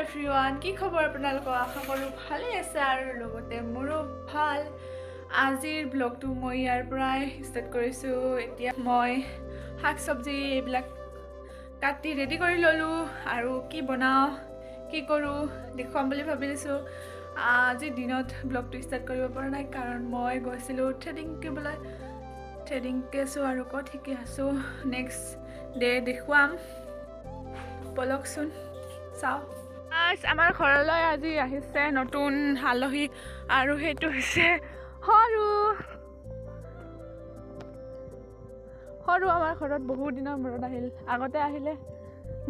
Everyone, কি খবৰ আপোনালোকৰ? আশা কৰোঁ ভালেই আছে আৰু লগতে মোৰো ভাল। আজিৰ ব্লগটো মই ইয়াৰ পৰাই ষ্টাৰ্ট কৰিছোঁ। এতিয়া মই শাক চব্জি এইবিলাক কাটি ৰেডি কৰি ল'লোঁ আৰু কি বনাওঁ কি কৰোঁ দেখুৱাম বুলি ভাবিছোঁ। আজিৰ দিনত ব্লগটো ষ্টাৰ্ট কৰিব পৰা নাই কাৰণ মই গৈছিলোঁ থ্ৰেডিং কৰিবলৈ। থ্ৰেডিং শিকিছোঁ আৰু ক'ত শিকি আছোঁ নেক্সট ডে দেখুৱাম, বলকচোন চাওঁ। আমাৰ ঘৰলৈ আজি আহিছে নতুন আলহী আৰু সেইটো হৈছে সৰু আমাৰ ঘৰত বহুত দিনৰ মূৰত আহিল। আগতে আহিলে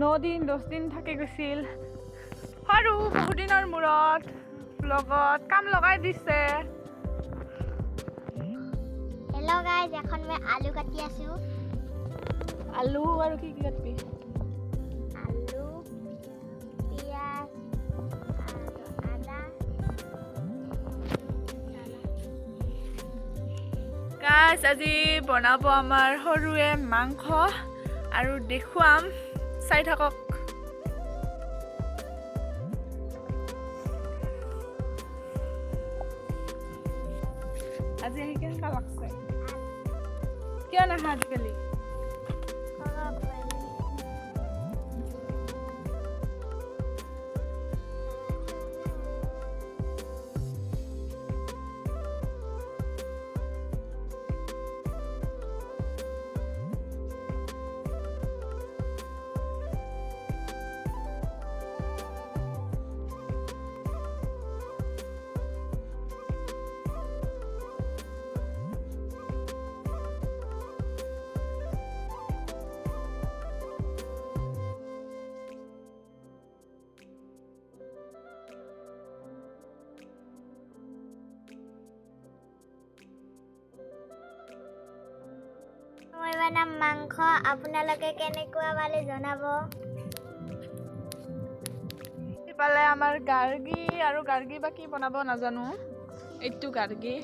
9 দিন 10 দিন থাকি গৈছিল। সৰু বহুত দিনৰ মূৰত লগত কাম লগাই দিছে। হেল্ল' গাইজ, এখন মই আলু কাটি আছোঁ। আলু আৰু কি কি কাটবি? আলু, পিঁয়াজ আৰু আদা। গাইজ, আজি বনাব আমাৰ সৰুৱে মাংস আৰু দেখুৱাম, চাই থাকক। আজি আহি কেনেকুৱা লাগছে? কিয় নাহা আজিকালি? মই বনাম মাংস, আপোনালোকে কেনেকুৱা পালে জনাব। ইফালে আমাৰ গাৰ্গী আৰু গাৰ্গী বা কি বনাব নাজানো। এইটো গাৰ্গী।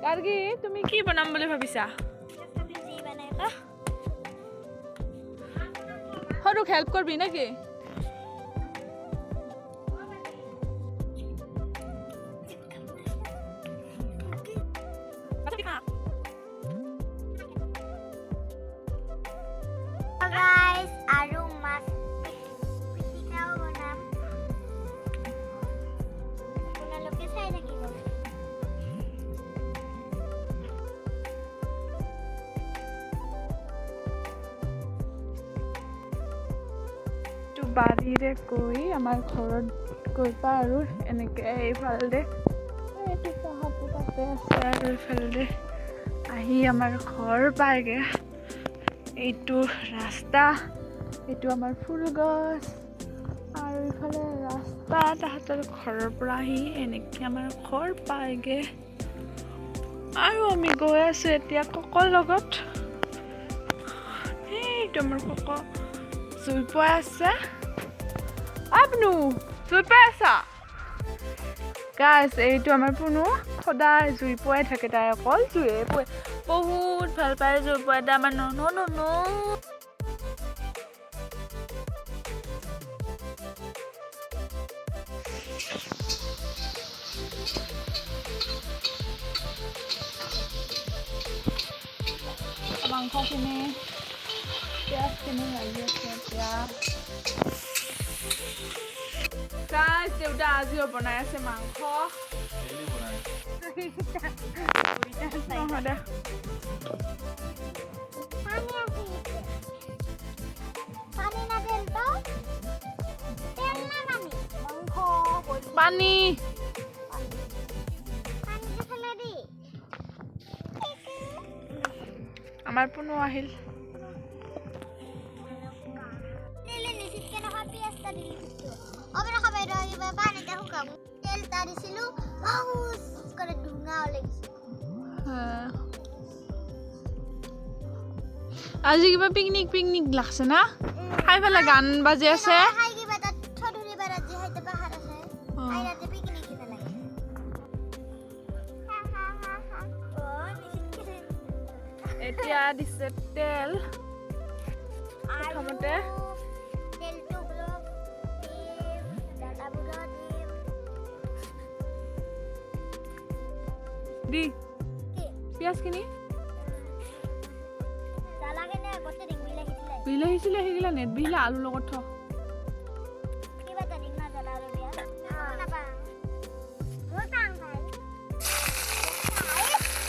গাৰ্গী, তুমি কি বনাম বুলি ভাবিছা? যি বনাই বা সৰুক হেল্প কৰবি নেকি? গাইজ, আৰু মাছ পিটিকাও বনাম, আপোনালোকে চাই থাকিব। বাৰীৰে গৈ আমাৰ ঘৰত গৈ পা আৰু এনেকে এইফালে এইটো পাহাৰটো তাতে আছে আৰু এইফালে আহি আমাৰ ঘৰ পায়গে। এইটো ৰাস্তা, এইটো আমাৰ ফুল গছ আৰু এইফালে ৰাস্তা। তাহাঁতৰ ঘৰৰ পৰা আহি এনেকে আমাৰ ঘৰ পায়গে আৰু আমি গৈ আছো এতিয়া ককৰ লগত। এইটো আমাৰ কক জুই পোৱাই আছে। আপনো জুই পাই আছা? গাইজ, এইটো আমাৰ পুনু সদায় জুই পোৱাই থাকে। তাই অকল জুয়ে পোৱাই, বহুত ভাল পায় জুই পোৱাই। আমাৰ ননো মাংসখিনি পিঁয়াজখিনি লাগি আছে এতিয়া। গাইজ, দেউতা আজিও বনাই আছে মাংস। নহয় দে। পানী আমাৰ পুনু আহিল। আজি কিবা পিকনিক পিকনিক লাগছে না? খাই পেলে গান বাজি আছে। এতিয়া দিছে তেল প্ৰথমতে। তেলটো দি কি পিঁয়াজখিনি জালাকেনে আগতে দিম বিলাহীছিলে বিলাহী চিলাহী গিলা নেট বিহিলা আলু লগত থ কিবা এটা দিম না জ্বলা আৰু বিয়া নাপাওঁ মই পাওঁ ভাই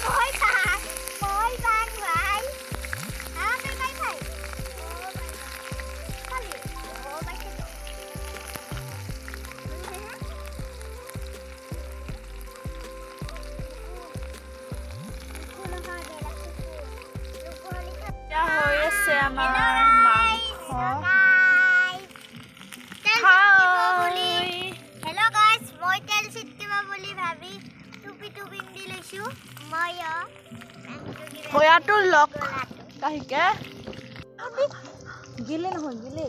মই পাওঁ ভাই আমি পাই ভাই খালি পাইছে এতিয়া হৈ আছে আমাৰ মাংস হেল্ল' গাইজ মই তেল চিটিব বুলি ভাবি টুপিটো পিন্ধি লৈছোঁ মই ভয়াটো লগ কাহিকে গিলে নহয় গিলে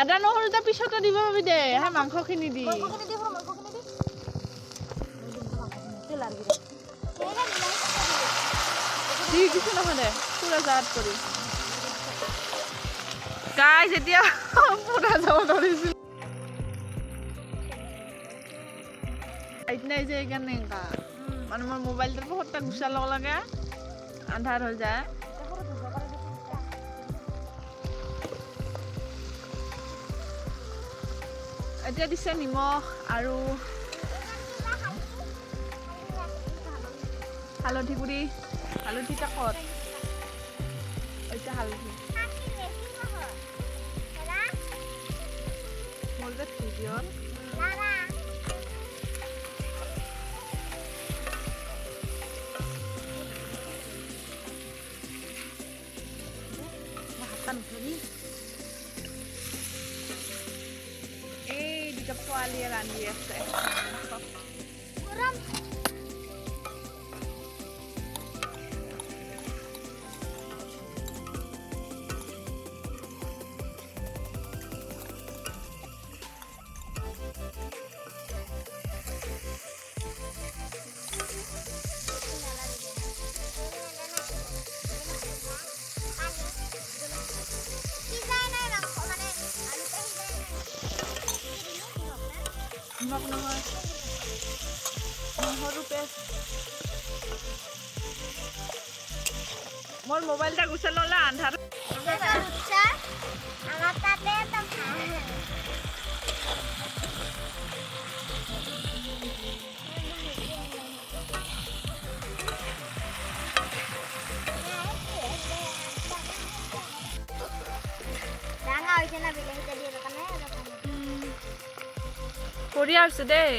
আদা নহৰুটা পিছতে দিব পাবি দে হা মাংসখিনি দি দি কিছু নহয় দে পুৰা জাত কৰি গাইজ এতিয়া পুৰা যাব ধৰিছিল লাইট নাই যে সেইকাৰণে এনেকা মানে মোৰ মোবাইলটোৰ বহুত গুচাৰ লগ লাগে আন্ধাৰ হৈ যায় এতিয়া দিছে নিমখ আৰু হালধি গুড়ি হালধি টাকত এতিয়া হালধি মোৰ যে ভিডিঅ'ত এই দুটা পোৱালীয়ে ৰান্ধি আছে নিমখ নহয় নহৰু পেষ্ট মোৰ মোবাইলটা গুচাই ল'লে আন্ধাৰ আমাৰ তাতে তো ডাঙা হয়েছে না বিলাহীটা দিয়ে দোকানে কৰি আছে দেই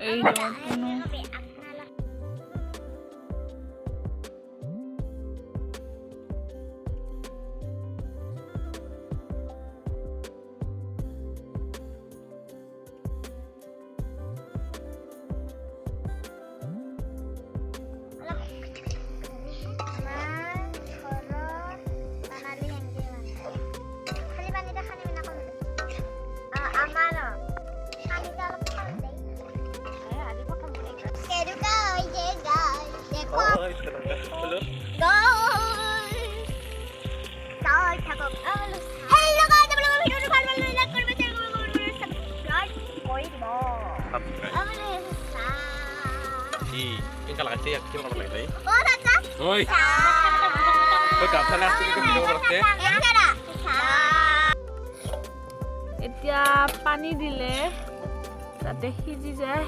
এই কোনো এতিয়া পানী দিলে তাতে সিজি যায়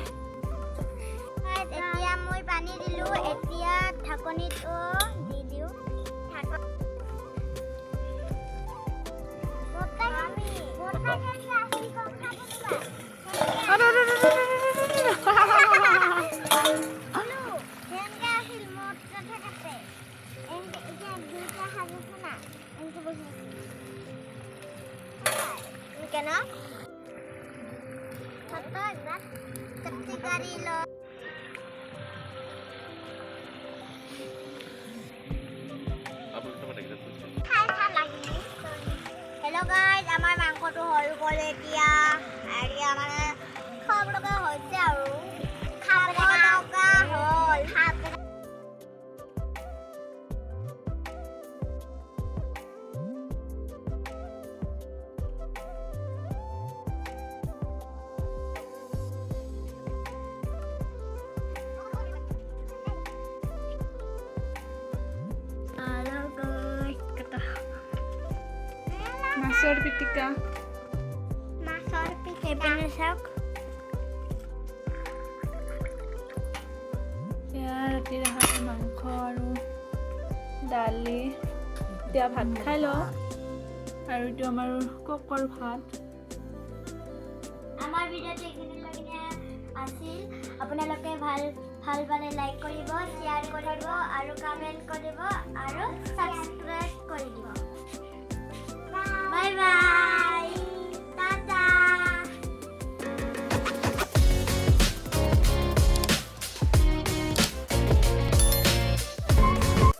এতিয়া মই পানী দিলো এতিয়া ঢাকনিটো দি দিও কেন হেল্ল' গাইজ আমাৰ মাংসটো হৈ গ'ল এতিয়া মানে খাব লগা হৈছে আৰু খাব লগা হ'ল মাছৰ পিটিকা মাছৰ পিটিকা চাওক এয়া ৰাতিৰ আহাৰ মাংস আৰু দালি এতিয়া ভাত খাই লওঁ আৰু এইটো আমাৰ কোকৰ ভাত আমাৰ ভিডিঅ'টো এইখিনিলৈকে আছিল আপোনালোকে ভাল পালে লাইক কৰিব শ্বেয়াৰ কৰিব আৰু কমেণ্ট কৰিব আৰু ছাবস্ক্ৰাইব কৰি দিব